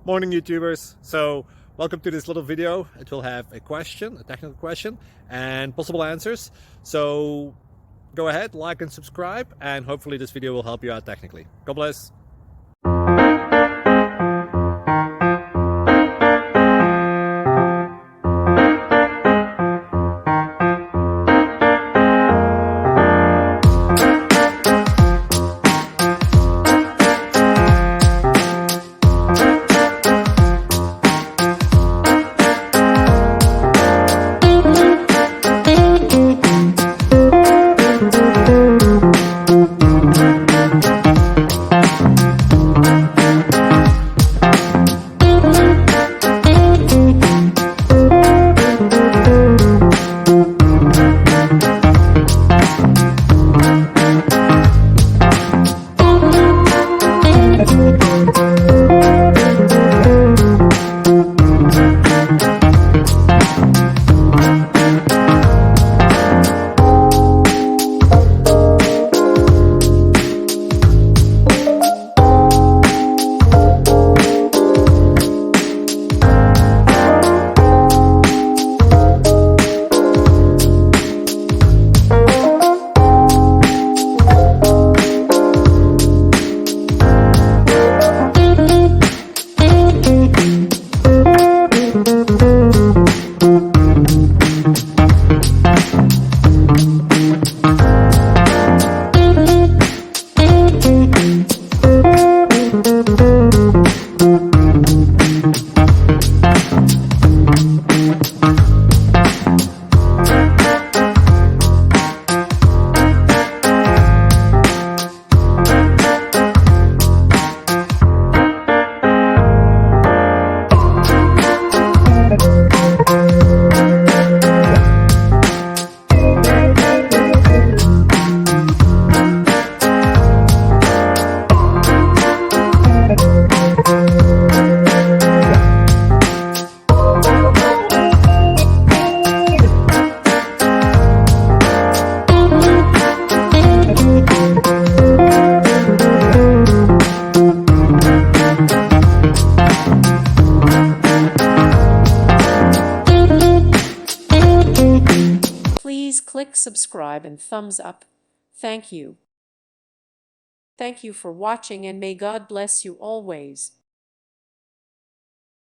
Morning YouTubers. So welcome to this little video. It will have a question, a technical question, and possible answers. So go ahead, like and subscribe, and hopefully this video will help you out technically. God bless. Please click subscribe and thumbs up. Thank you. Thank you for watching, and may God bless you always.